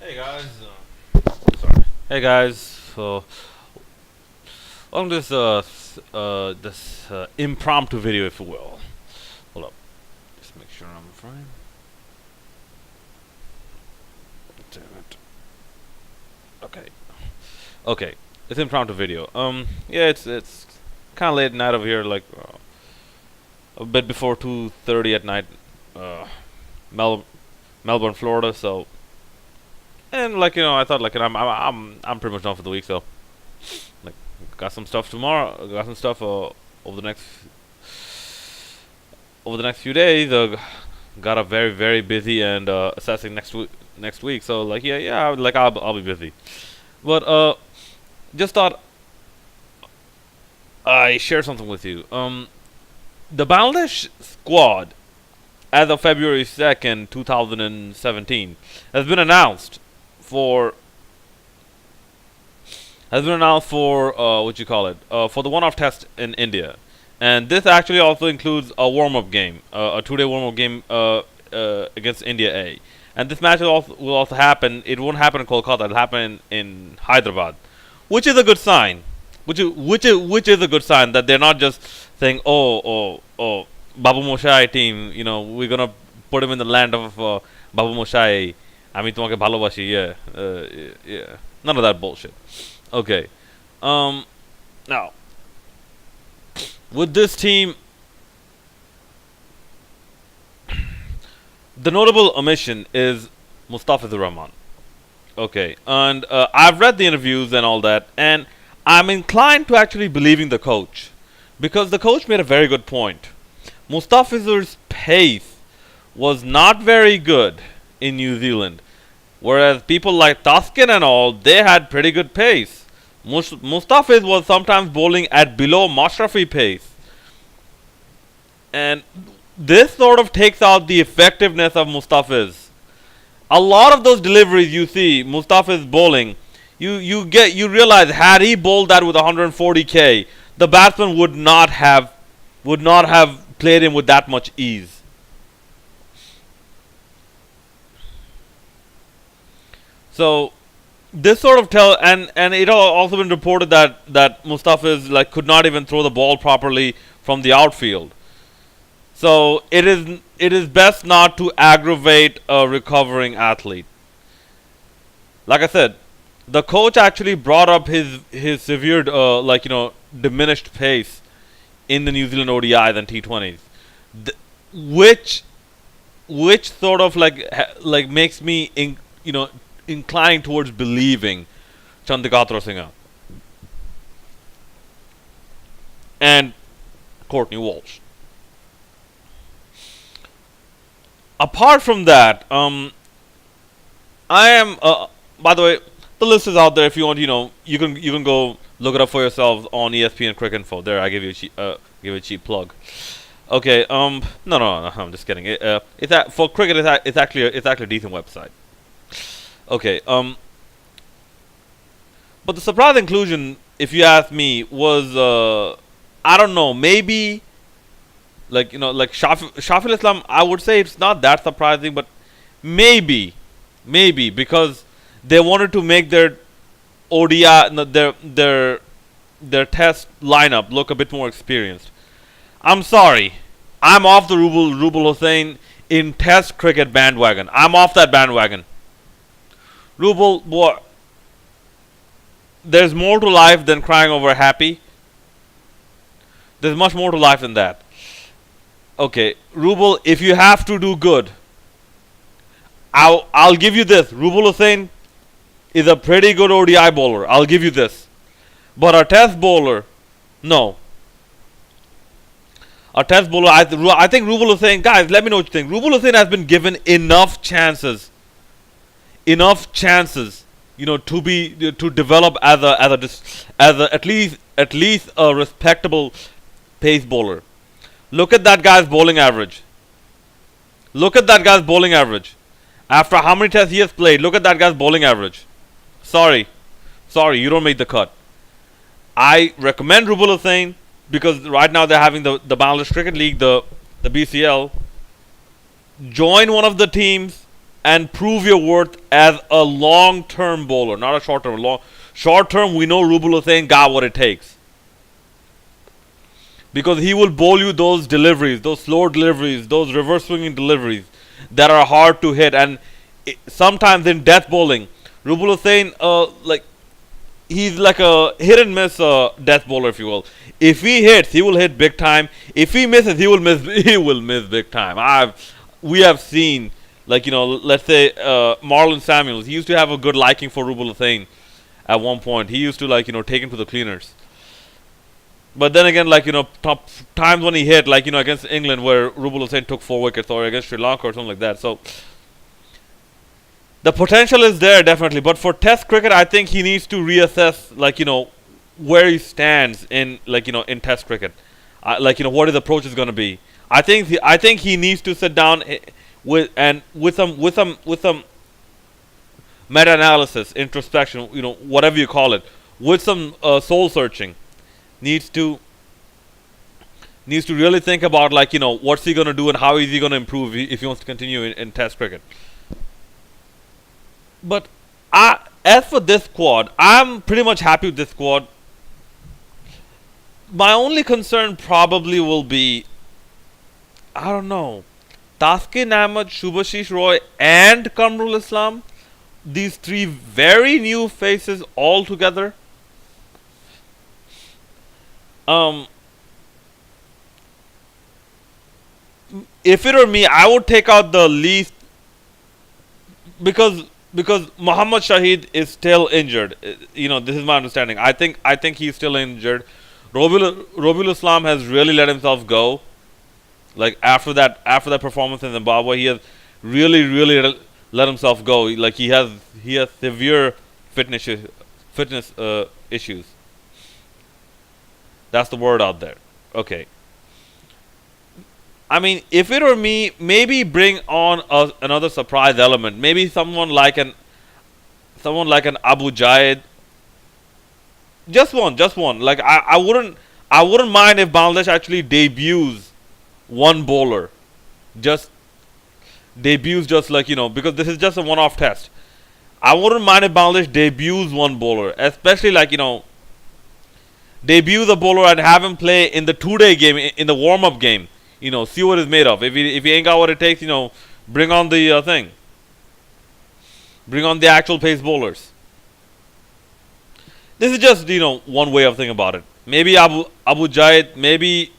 Hey guys, sorry. Hey guys, so on this impromptu video, if you will. Hold up, just make sure I'm fine. Damn it. Okay, okay. It's impromptu video. Yeah, it's kind of late at night over here, like a bit before 2:30 at night, uh, Mel Melbourne, Florida. So, and I thought I'm pretty much done for the week. So, like, got some stuff tomorrow. Got some stuff over the next few days. Got a very busy and assessing next week. So I'll be busy. But just thought I share something with you. The Bangladesh squad as of February 2nd, 2017 has been announced for what you call it, for the one-off test in India, and this actually also includes a warm-up game, a two-day warm-up game against India A. And this match will also happen. It won't happen in Kolkata. It'll happen in Hyderabad, which is a good sign. Which is a good sign that they're not just saying, oh, Babu Moshai team. We're gonna put him in the land of Babu Moshai. আমি তোমাকে ভালোবাসি, yeah. None of that bullshit. Okay. Now, with this team, the notable omission is Mustafizur Rahman. Okay, and I've read the interviews and all that, and I'm inclined to actually believing the coach, because the coach made a very good point. Mustafizur's pace was not very good in New Zealand, whereas people like Tuscan and all, they had pretty good pace. Mustafiz was sometimes bowling at below Mashrafi pace, and this sort of takes out the effectiveness of Mustafiz. A lot of those deliveries you see Mustafiz bowling, you realize had he bowled that with 140k, the batsman would not have played him with that much ease. So this sort of and it also been reported that Mustafiz could not even throw the ball properly from the outfield. So it is best not to aggravate a recovering athlete. Like I said, the coach actually brought up his severe diminished pace in the New Zealand ODIs and T20s, which sort of makes me inclined towards believing Chandika Singha and Courtney Walsh. Apart from that, I am. By the way, the list is out there. If you want, you can go look it up for yourselves on ESPN Cricket Info. There, I give you a cheap plug. Okay. No. I'm just kidding. It's for cricket. It's actually a decent website. Okay. But the surprise inclusion, if you ask me, was I don't know, maybe Shafil Islam. I would say it's not that surprising, but maybe because they wanted to make their ODI, their test lineup look a bit more experienced. I'm sorry, I'm off the Rubul Hussain in Test cricket bandwagon. I'm off that bandwagon. Rubul, boy, there's more to life than crying over happy. There's much more to life than that. Okay, Rubul, if you have to do good, I'll give you this. Rubul Hussain is a pretty good ODI bowler. I'll give you this. But a test bowler, no. A test bowler, I think Rubul Hussain, guys, let me know what you think. Rubul Hussain has been given enough chances, to develop as at least a respectable pace bowler. Look at that guy's bowling average. After how many tests he has played, look at that guy's bowling average. Sorry, you don't make the cut. I recommend Rubul Hussain because right now they're having the Bangladesh Cricket League, the BCL. Join one of the teams and prove your worth as a long-term bowler, not a short-term. Short-term, we know Rubul Hussain got what it takes because he will bowl you those deliveries, those slow deliveries, those reverse swinging deliveries that are hard to hit, and sometimes in death bowling, Rubul Hussain, he's like a hit and miss death bowler, if you will. If he hits, he will hit big time. If he misses, he will miss. He will miss big time. We have seen, let's say Marlon Samuels. He used to have a good liking for Rubul Hussain at one point. He used to take him to the cleaners. But then again, top times when he hit, against England, where Rubul Hussain took 4 wickets, or against Sri Lanka or something like that. So the potential is there, definitely. But for Test cricket, I think he needs to reassess, where he stands in, in Test cricket. What his approach is going to be. I think he needs to sit down with some meta-analysis, introspection, whatever you call it, with some soul searching. Needs to really think about what's he going to do and how is he going to improve if he wants to continue in Test cricket. But as for this squad, I'm pretty much happy with this squad. My only concern probably will be, I don't know, Taskin Ahmed, Shubhashish Roy, and Kamrul Islam. These 3 very new faces all together. If it were me, I would take out the least, because Muhammad Shahid is still injured. This is my understanding. I think he's still injured. Robiul Islam has really let himself go. After that performance in Zimbabwe, he has really let himself go. He has severe fitness issues. That's the word out there. Okay. I mean, if it were me, maybe bring on another surprise element. Maybe someone like an Abu Jaid. Just one. I wouldn't mind if Bangladesh actually debuts one bowler. Because this is just a one-off test. I wouldn't mind if Bangladesh debuts one bowler, especially debut the bowler and have him play in the 2-day game, in the warm-up game. See what it's made of. If he ain't got what it takes, bring on the thing. Bring on the actual pace bowlers. This is just, one way of thinking about it. Maybe Abu Jaid, maybe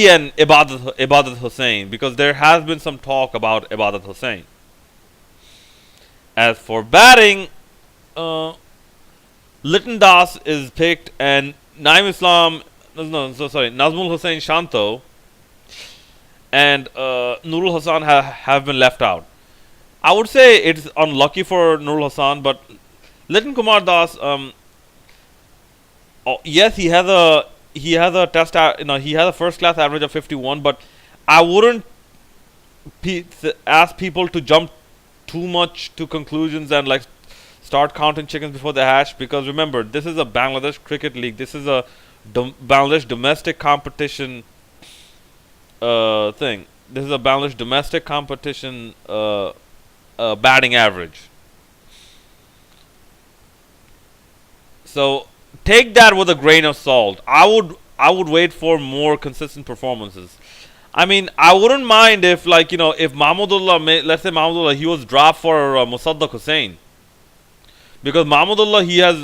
an Ibadat Hussain, because there has been some talk about Ibadat Hussain. As for batting, Litton Das is picked, and Nazmul Hussain Shanto and Nurul Hassan have been left out. I would say it's unlucky for Nurul Hassan, but Litton Kumar Das, yes, he has a test, he has a first class average of 51, but I wouldn't ask people to jump too much to conclusions and start counting chickens before they hatch, because remember, this is a Bangladesh Cricket League. This is a Bangladesh domestic competition thing. This is a Bangladesh domestic competition batting average. So take that with a grain of salt. I would wait for more consistent performances. I mean, I wouldn't mind if if Mahmudullah, let's say Mahmudullah, he was dropped for Musaddaq Hussain, because Mahmudullah, he has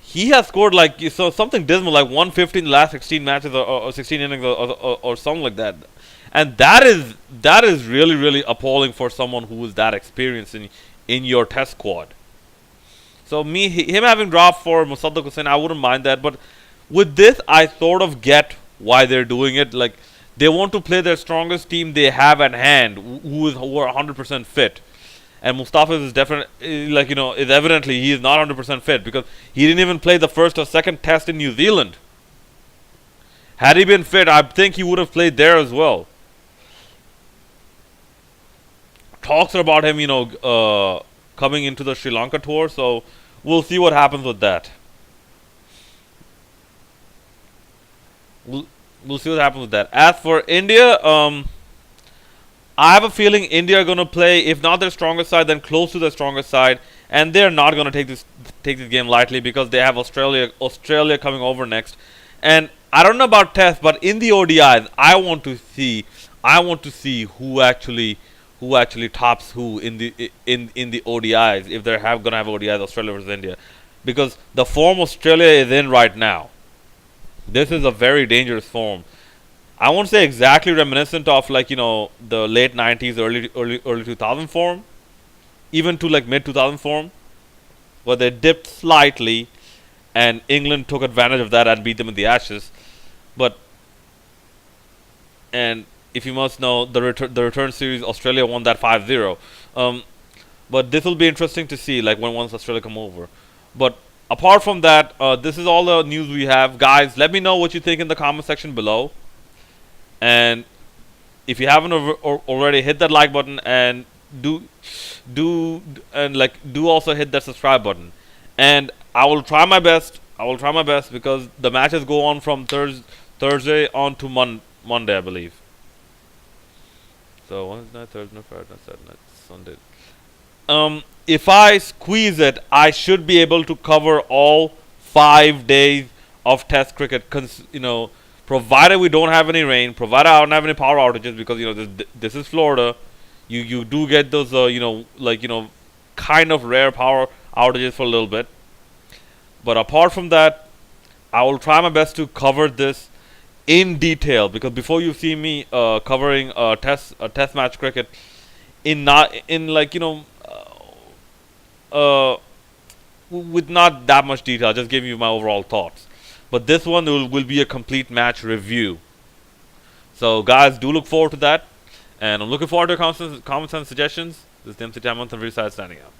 he has scored something dismal, 150 in the last 16 matches or 16 innings or something like that, and that is really appalling for someone who is that experienced in your test squad. So him having dropped for Musaddaq Hussain, I wouldn't mind that, but with this, I sort of get why they're doing it. They want to play their strongest team they have at hand, who are 100% fit. And Mustafiz is definitely, is evidently he is not 100% fit, because he didn't even play the first or second test in New Zealand. Had he been fit, I think he would have played there as well. Talks are about him, coming into the Sri Lanka tour, so we'll see what happens with that. We'll see what happens with that. As for India, I have a feeling India are going to play, if not their strongest side, then close to their strongest side, and they're not going to take this game lightly because they have Australia coming over next, and I don't know about Test, but in the ODIs, I want to see who actually tops who in the ODIs if they're gonna have ODIs Australia versus India, because the form Australia is in right now, this is a very dangerous form. I won't say exactly reminiscent of like the late 90s, early 2000 form, even to like mid 2000 form, where they dipped slightly, and England took advantage of that and beat them in the Ashes. But and if you must know, the return series, Australia won that 5-0. But this will be interesting to see, like once Australia come over. But apart from that, this is all the news we have, guys. Let me know what you think in the comment section below, and if you haven't already, hit that like button, and do also hit that subscribe button. And I will try my best. Because the matches go on from Thursday on to Monday, I believe. So Wednesday night, Thursday night, Friday night, Saturday night, Sunday. If I squeeze it, I should be able to cover all 5 days of Test cricket. Provided we don't have any rain, provided I don't have any power outages, because this is Florida. You do get those kind of rare power outages for a little bit. But apart from that, I will try my best to cover this in detail, because before you see me covering a test match cricket in not in like with not that much detail, I'll just give you my overall thoughts. But this one will be a complete match review. So guys, do look forward to that, and I'm looking forward to your comments and suggestions. This is the MC Tamant and Riverside signing out.